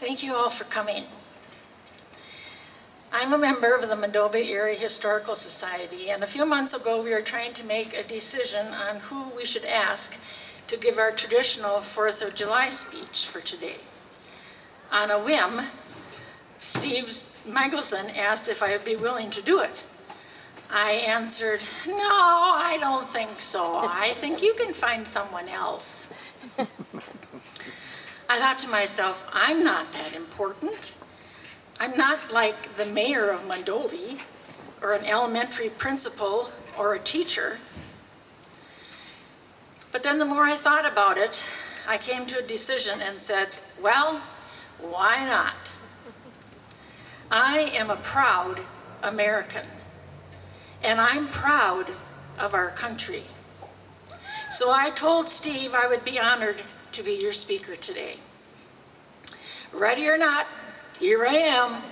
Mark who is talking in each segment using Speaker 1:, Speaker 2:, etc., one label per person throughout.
Speaker 1: Thank you all for coming. I'm a member of the Mondovi Area Historical Society, and a few months ago we were trying to make a decision on who we should ask to give our traditional 4th of July speech for today. On a whim, Steve Michelson asked if I would be willing to do it. I answered, no, I don't think so. I think you can find someone else. I thought to myself, I'm not that important. I'm not like the mayor of Mondovi, or an elementary principal, or a teacher. But then the more I thought about it, I came to a decision and said, well, why not? I am a proud American, and I'm proud of our country. So I told Steve I would be honored to be your speaker today. Ready or not, here I am.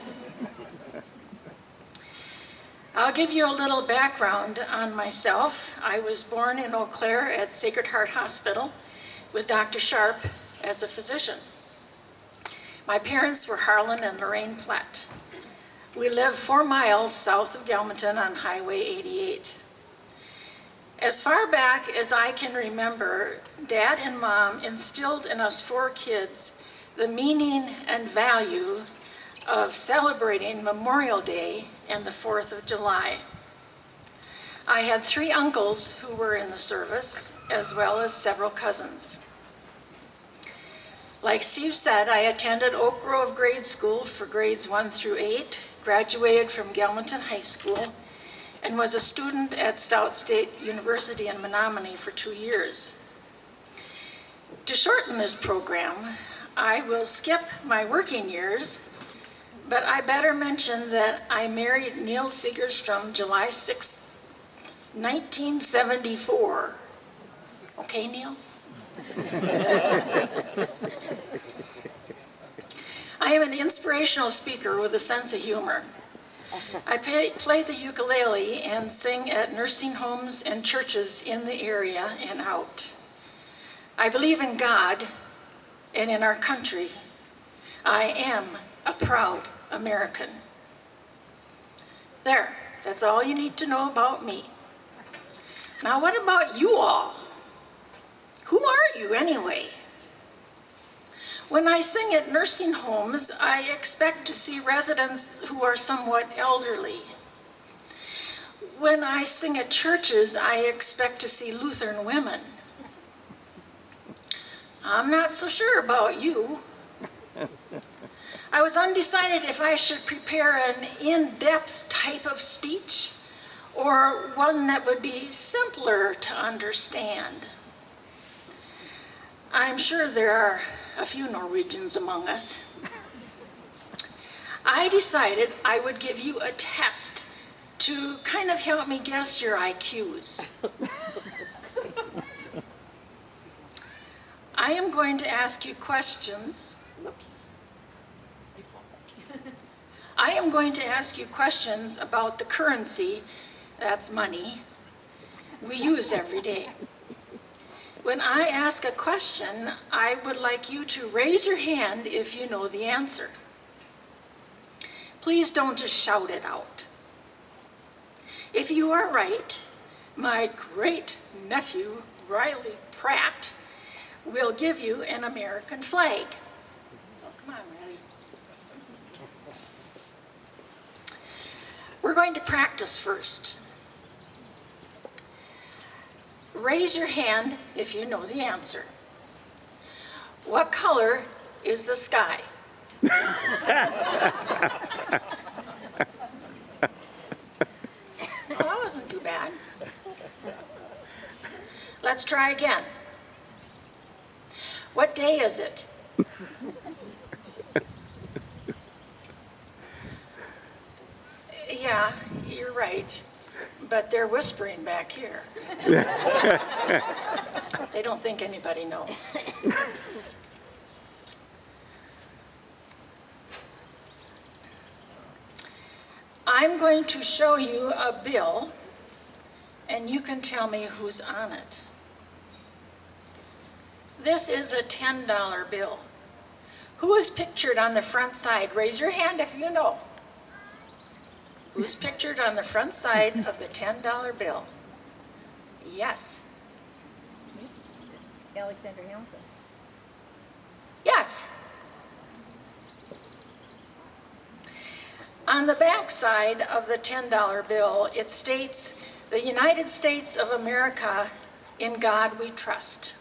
Speaker 1: I'll give you a little background on myself. I was born in Eau Claire at Sacred Heart Hospital with Dr. Sharp as a physician. My parents were Harlan and Lorraine Platt. We live 4 miles south of Gelmonton on Highway 88. As far back as I can remember, Dad and Mom instilled in us 4 kids the meaning and value of celebrating Memorial Day and the 4th of July. I had 3 uncles who were in the service, as well as several cousins. Like Steve said, I attended Oak Grove Grade School for grades 1 through 8, graduated from Gelmonton High School, and was a student at Stout State University in Menominee for 2 years. To shorten this program, I will skip my working years, but I better mention that I married Neil Segerstrom July 6, 1974. Okay, Neil? I am an inspirational speaker with a sense of humor. I play the ukulele and sing at nursing homes and churches in the area and out. I believe in God and in our country. I am a proud American. There, that's all you need to know about me. Now, what about you all? Who are you anyway? When I sing at nursing homes, I expect to see residents who are somewhat elderly. When I sing at churches, I expect to see Lutheran women. I'm not so sure about you. I was undecided if I should prepare an in-depth type of speech or one that would be simpler to understand. I'm sure there are a few Norwegians among us. I decided I would give you a test to kind of help me guess your IQs. I am going to ask you questions. Whoops. I am going to ask you questions about the currency, that's money, we use every day. When I ask a question, I would like you to raise your hand if you know the answer. Please don't just shout it out. If you are right, my great nephew, Riley Pratt, will give you an American flag. So come on, Riley. We're going to practice first. Raise your hand if you know the answer. What color is the sky? Well, that wasn't too bad. Let's try again. What day is it? Yeah, you're right, but they're whispering back here. They don't think anybody knows. I'm going to show you a bill, and you can tell me who's on it. This is a $10 bill. Who is pictured on the front side? Raise your hand if you know. Who's pictured on the front side of the $10 bill? Yes.
Speaker 2: Alexander Hamilton.
Speaker 1: Yes. On the back side of the $10 bill, it states, "The United States of America, in God we trust."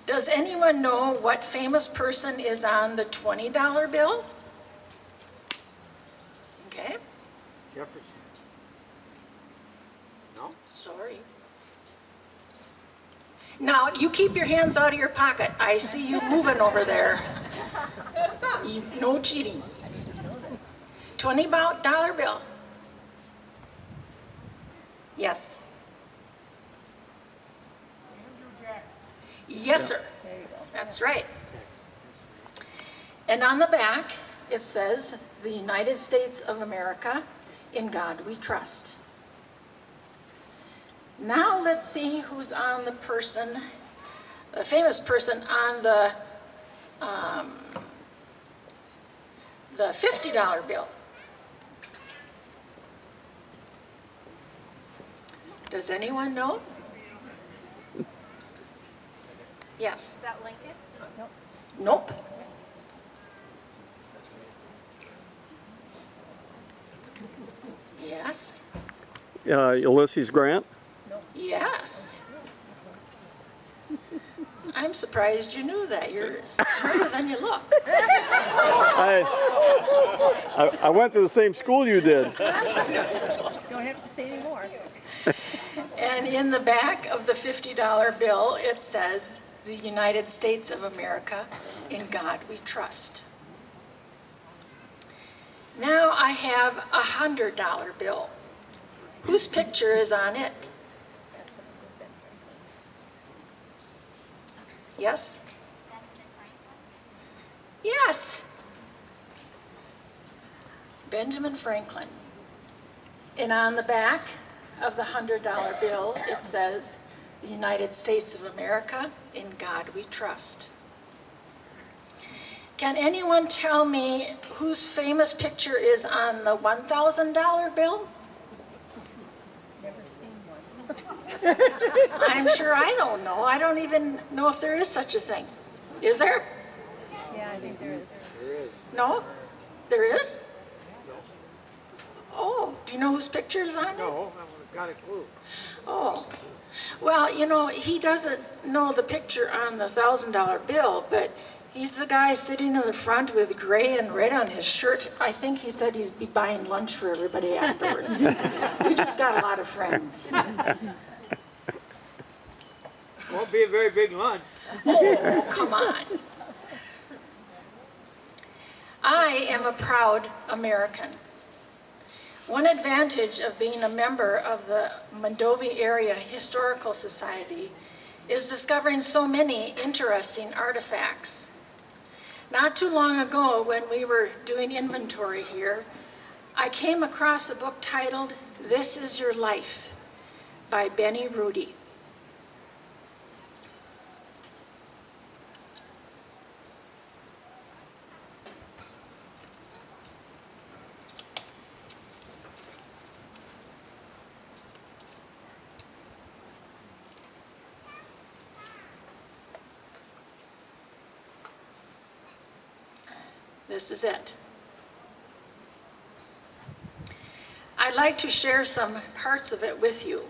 Speaker 1: Does anyone know what famous person is on the $20 bill? Okay,
Speaker 3: Jefferson. No?
Speaker 1: sorry. Now, you keep your hands out of your pocket. I see you moving over there. No cheating. $20 bill. Yes. Yes, sir.
Speaker 2: There you go.
Speaker 1: That's right. And on the back, it says, "The United States of America, in God we trust." Now let's see who's on the famous person on the $50 bill. Does anyone know? Yes.
Speaker 4: Is that Lincoln?
Speaker 1: Nope. Yes.
Speaker 5: Ulysses Grant.
Speaker 1: Yes. I'm surprised you knew that. You're smarter than you look.
Speaker 5: I went to the same school you did.
Speaker 2: Don't have to say anymore.
Speaker 1: And in the back of the $50 bill, it says, "The United States of America, in God we trust." Now I have a $100 bill. Whose picture is on it? Yes? Yes. Benjamin Franklin. And on the back of the $100 bill, it says, "The United States of America, in God we trust." Can anyone tell me whose famous picture is on the $1,000 bill?
Speaker 2: Never seen one.
Speaker 1: I'm sure I don't know. I don't even know if there is such a thing. Is there?
Speaker 2: Yeah, I think there is.
Speaker 1: No? There is? Oh, do you know whose picture is on it?
Speaker 3: No, I got a clue.
Speaker 1: Oh, well, he doesn't know the picture on the $1,000 bill, but he's the guy sitting in the front with gray and red on his shirt. I think he said he'd be buying lunch for everybody afterwards. We just got a lot of friends.
Speaker 3: Won't be a very big lunch.
Speaker 1: Oh, come on. I am a proud American. One advantage of being a member of the Mondovi Area Historical Society is discovering so many interesting artifacts. Not too long ago, when we were doing inventory here, I came across a book titled "This Is Your Life" by Benny Rudy. This is it. I'd like to share some parts of it with you.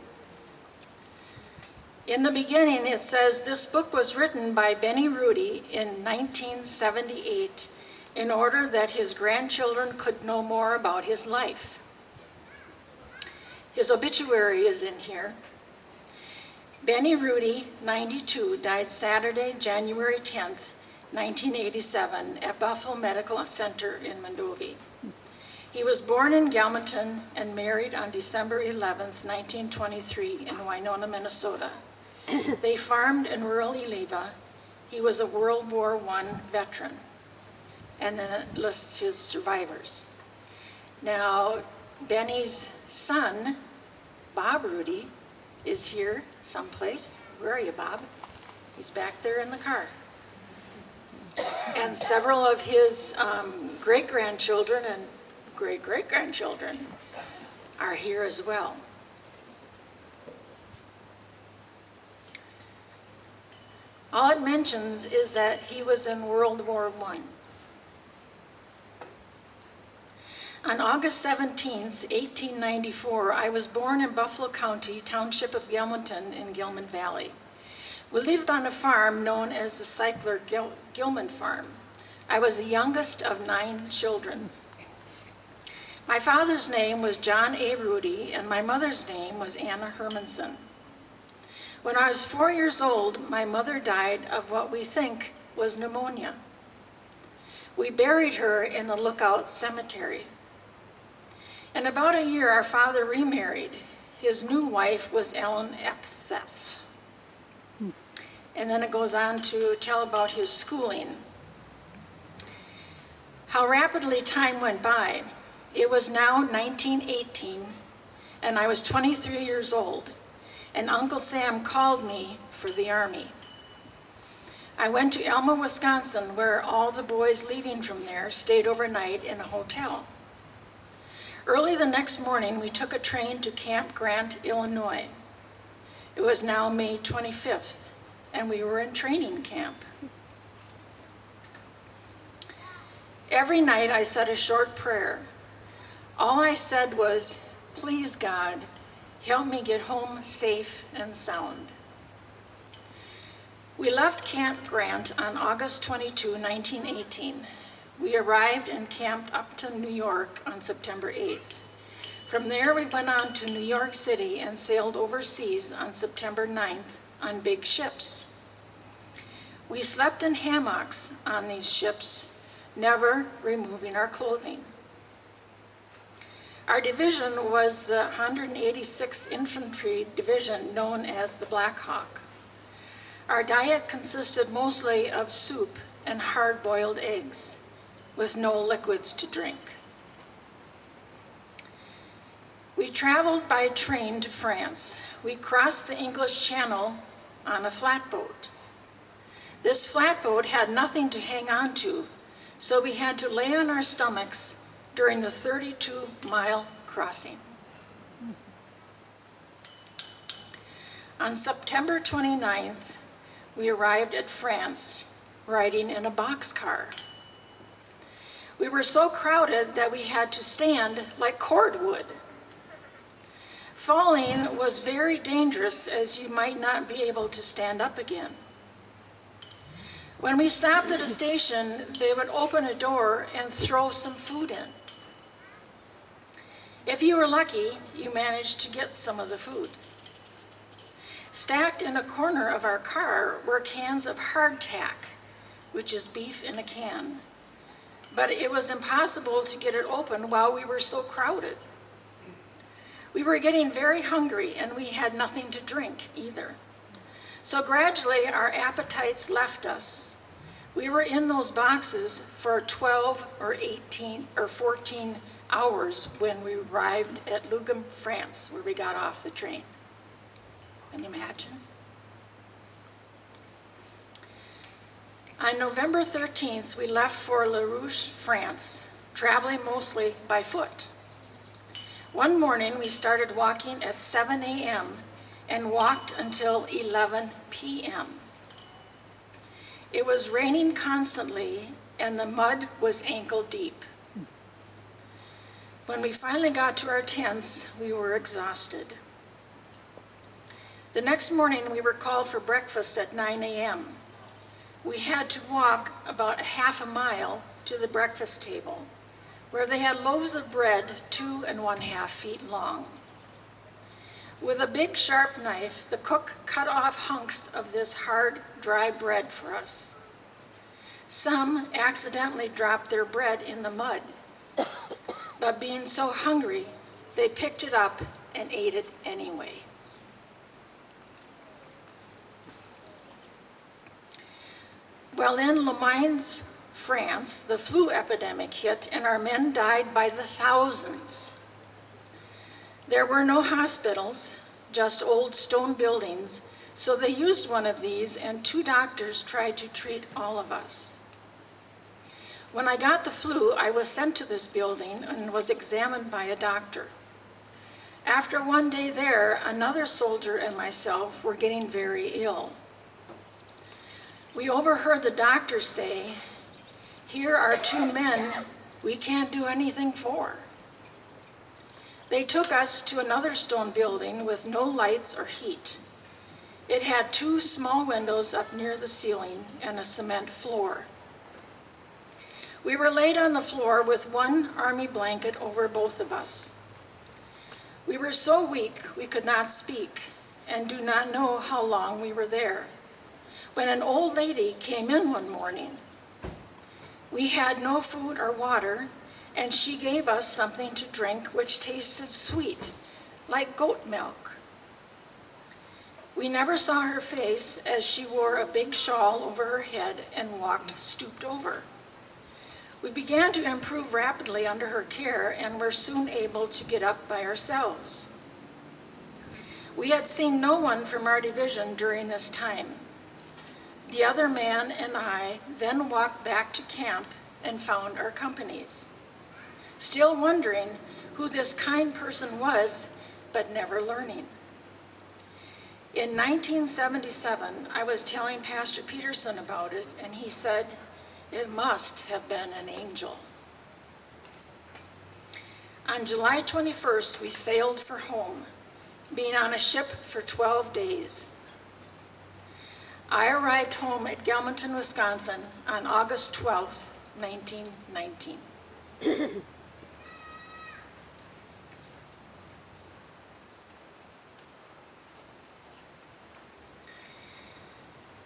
Speaker 1: In the beginning, it says this book was written by Benny Rudy in 1978 in order that his grandchildren could know more about his life. His obituary is in here. Benny Rudy, 92, died Saturday, January 10th, 1987, at Buffalo Medical Center in Mondovi. He was born in Galmaton and married on December 11th, 1923, in Winona, Minnesota. They farmed in rural Eliva. He was a World War I veteran. And then it lists his survivors. Now, Benny's son, Bob Rudy, is here someplace. Where are you, Bob? He's back there in the car. And several of his great-grandchildren and great-great-grandchildren are here as well. All it mentions is that he was in World War I. On August 17th, 1894, I was born in Buffalo County, township of Gilmanton in Gilman Valley. We lived on a farm known as the Cycler Gilman Farm. I was the youngest of 9 children. My father's name was John A. Rudy, and my mother's name was Anna Hermanson. When I was 4 years old, my mother died of what we think was pneumonia. We buried her in the Lookout Cemetery. In about a year, our father remarried. His new wife was Ellen Epseth. And then it goes on to tell about his schooling. How rapidly time went by. It was now 1918, and I was 23 years old, and Uncle Sam called me for the Army. I went to Elma, Wisconsin, where all the boys leaving from there stayed overnight in a hotel. Early the next morning, we took a train to Camp Grant, Illinois. It was now May 25th, and we were in training camp. Every night I said a short prayer. All I said was, "Please God, help me get home safe and sound." We left Camp Grant on August 22, 1918. We arrived in Camp Upton, New York on September 8th. From there, we went on to New York City and sailed overseas on September 9th on big ships. We slept in hammocks on these ships, never removing our clothing. Our division was the 186th Infantry Division, known as the Black Hawk. Our diet consisted mostly of soup and hard-boiled eggs, with no liquids to drink. We traveled by train to France. We crossed the English Channel on a flatboat. This flatboat had nothing to hang on to, so we had to lay on our stomachs during the 32-mile crossing. On September 29th, we arrived at France, riding in a boxcar. We were so crowded that we had to stand like cordwood. Falling was very dangerous, as you might not be able to stand up again. When we stopped at a station, they would open a door and throw some food in. If you were lucky, you managed to get some of the food. Stacked in a corner of our car were cans of hardtack, which is beef in a can. But it was impossible to get it open while we were so crowded. We were getting very hungry, and we had nothing to drink either. So gradually, our appetites left us. We were in those boxes for 12 or 18 or 14 hours when we arrived at Lugum, France, where we got off the train. Can you imagine? On November 13th, we left for La Rouche, France, traveling mostly by foot. One morning, we started walking at 7 a.m. and walked until 11 p.m. It was raining constantly, and the mud was ankle deep. When we finally got to our tents, we were exhausted. The next morning, we were called for breakfast at 9 a.m. We had to walk about half a mile to the breakfast table, where they had loaves of bread 2 1/2 feet long. With a big sharp knife, the cook cut off hunks of this hard, dry bread for us. Some accidentally dropped their bread in the mud, but being so hungry, they picked it up and ate it anyway. Well, in Le Mans, France, the flu epidemic hit, and our men died by the thousands. There were no hospitals, just old stone buildings, so they used one of these, and 2 doctors tried to treat all of us. When I got the flu, I was sent to this building and was examined by a doctor. After one day there, another soldier and myself were getting very ill. We overheard the doctor say, "Here are two men we can't do anything for." They took us to another stone building with no lights or heat. It had two small windows up near the ceiling and a cement floor. We were laid on the floor with one army blanket over both of us. We were so weak we could not speak and do not know how long we were there, when an old lady came in one morning. We had no food or water, and she gave us something to drink which tasted sweet, like goat milk. We never saw her face, as she wore a big shawl over her head and walked stooped over. We began to improve rapidly under her care and were soon able to get up by ourselves. We had seen no one from our division during this time. The other man and I then walked back to camp and found our companies, still wondering who this kind person was, but never learning. In 1977, I was telling Pastor Peterson about it, and he said, "It must have been an angel." On July 21st, we sailed for home, being on a ship for 12 days. I arrived home at Gelmanton, Wisconsin on August 12th, 1919.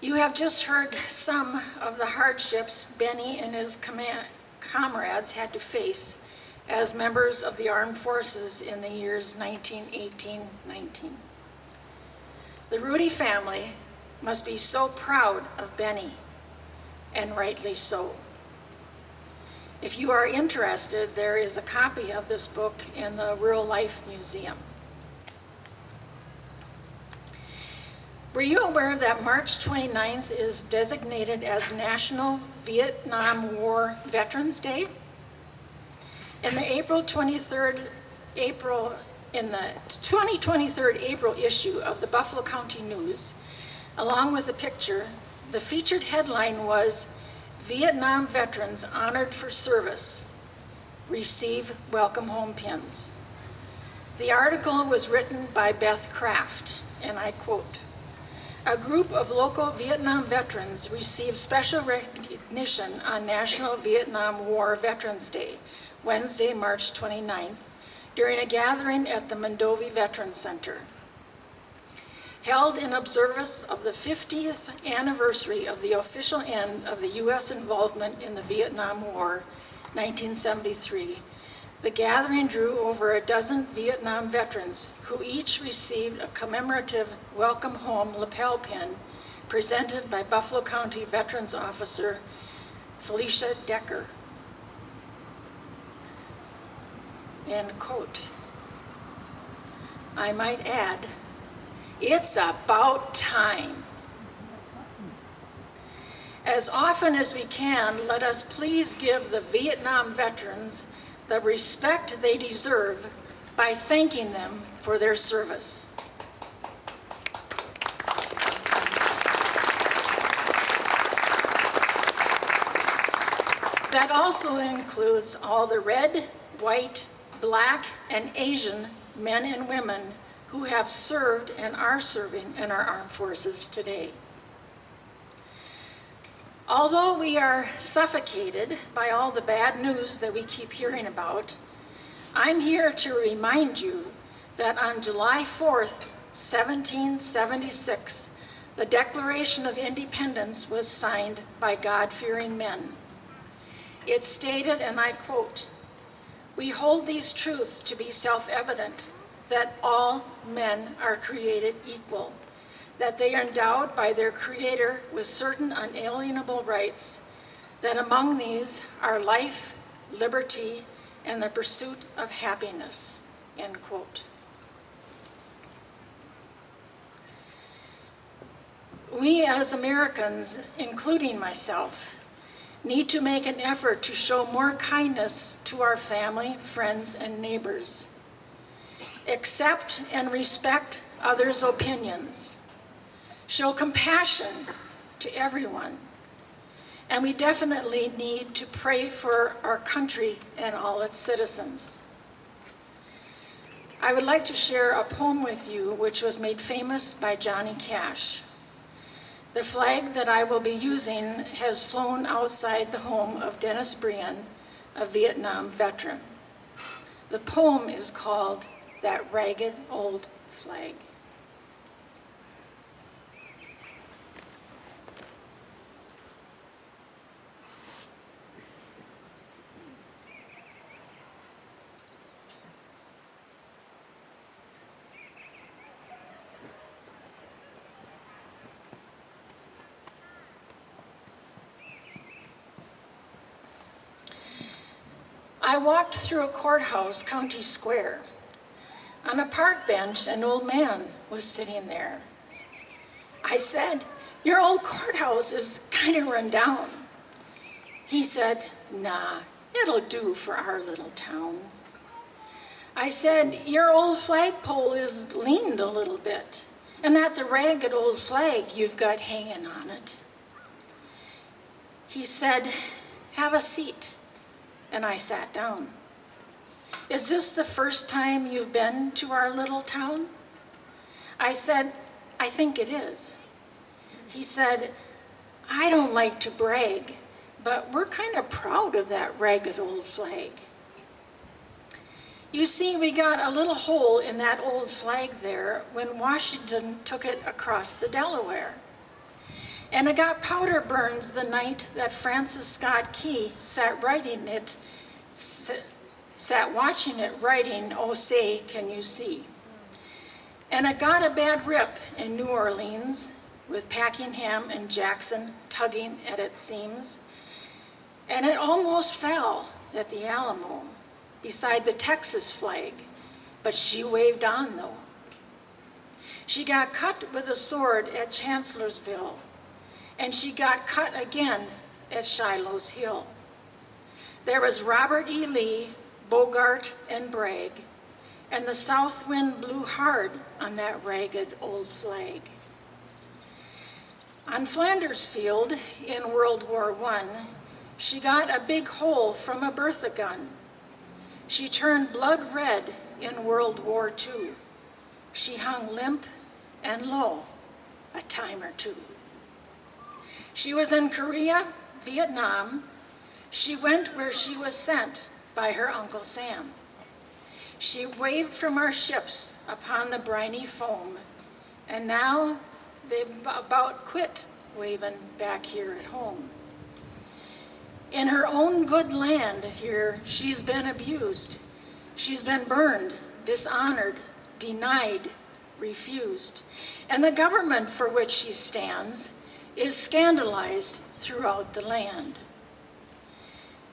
Speaker 1: You have just heard some of the hardships Benny and his comrades had to face as members of the armed forces in the years 1918-19. The Rudy family must be so proud of Benny, and rightly so. If you are interested, there is a copy of this book in the Rural Life Museum. Were you aware that March 29th is designated as National Vietnam War Veterans Day? In the 2023 April issue of the Buffalo County News, along with a picture, the featured headline was, "Vietnam Veterans Honored for Service Receive Welcome Home Pins." The article was written by Beth Kraft, and I quote, "A group of local Vietnam veterans received special recognition on National Vietnam War Veterans Day, Wednesday, March 29th, during a gathering at the Mondovi Veterans Center. Held in observance of the 50th anniversary of the official end of the U.S. involvement in the Vietnam War, 1973, the gathering drew over a dozen Vietnam veterans who each received a commemorative Welcome Home lapel pin presented by Buffalo County Veterans Officer Felicia Decker." End quote. I might add, it's about time. As often as we can, let us please give the Vietnam veterans the respect they deserve by thanking them for their service. That also includes all the red, white, Black, and Asian men and women who have served and are serving in our armed forces today. Although we are suffocated by all the bad news that we keep hearing about, I'm here to remind you that on July 4th, 1776, the Declaration of Independence was signed by God-fearing men. It stated, and I quote, "We hold these truths to be self-evident, that all men are created equal, that they are endowed by their Creator with certain unalienable rights, that among these are life, liberty, and the pursuit of happiness," end quote. We as Americans, including myself, need to make an effort to show more kindness to our family, friends, and neighbors. Accept and respect others' opinions. Show compassion to everyone. And we definitely need to pray for our country and all its citizens. I would like to share a poem with you which was made famous by Johnny Cash. The flag that I will be using has flown outside the home of Dennis Brian, a Vietnam veteran. The poem is called That Ragged Old Flag. I walked through a courthouse, County Square. On a park bench, an old man was sitting there. I said, "Your old courthouse is kind of run down." He said, "Nah, it'll do for our little town." I said, "Your old flagpole is leaned a little bit, and that's a ragged old flag you've got hanging on it." He said, "Have a seat." And I sat down. "Is this the first time you've been to our little town?" I said, "I think it is." He said, "I don't like to brag, but we're kind of proud of that ragged old flag." You see, we got a little hole in that old flag there when Washington took it across the Delaware. And it got powder burns the night that Francis Scott Key sat watching it writing, "Oh, say, can you see?" And it got a bad rip in New Orleans with Packenham and Jackson tugging at its seams. And it almost fell at the Alamo beside the Texas flag, but she waved on though. She got cut with a sword at Chancellorsville, and she got cut again at Shiloh's Hill. There was Robert E. Lee, Bogart, and Bragg, and the south wind blew hard on that ragged old flag. On Flanders Field in World War I, she got a big hole from a Bertha gun. She turned blood red in World War II. She hung limp and low a time or two. She was in Korea, Vietnam. She went where she was sent by her Uncle Sam. She waved from our ships upon the briny foam, and now they've about quit waving back here at home. In her own good land here, she's been abused. She's been burned, dishonored, denied, refused. And the government for which she stands is scandalized throughout the land.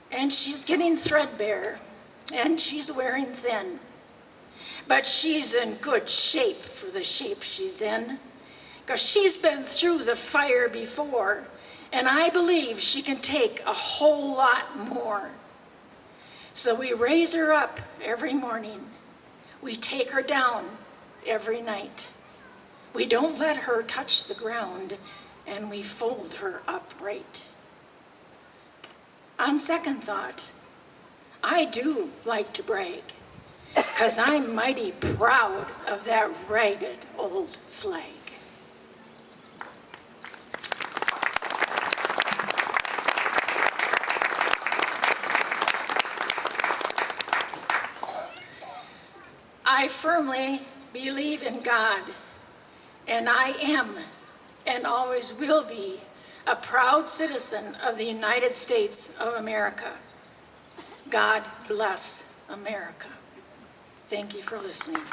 Speaker 1: And she's getting threadbare, and she's wearing thin. But she's in good shape for the shape she's in, because she's been through the fire before, and I believe she can take a whole lot more. So we raise her up every morning. We take her down every night. We don't let her touch the ground, and we fold her upright. On second thought, I do like to brag, 'cause I'm mighty proud of that ragged old flag. I firmly believe in God, and I am and always will be a proud citizen of the United States of America. God bless America. Thank you for listening.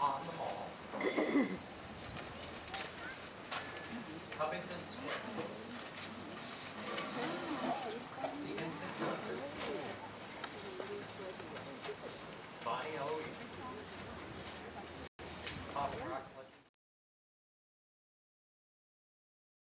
Speaker 4: on the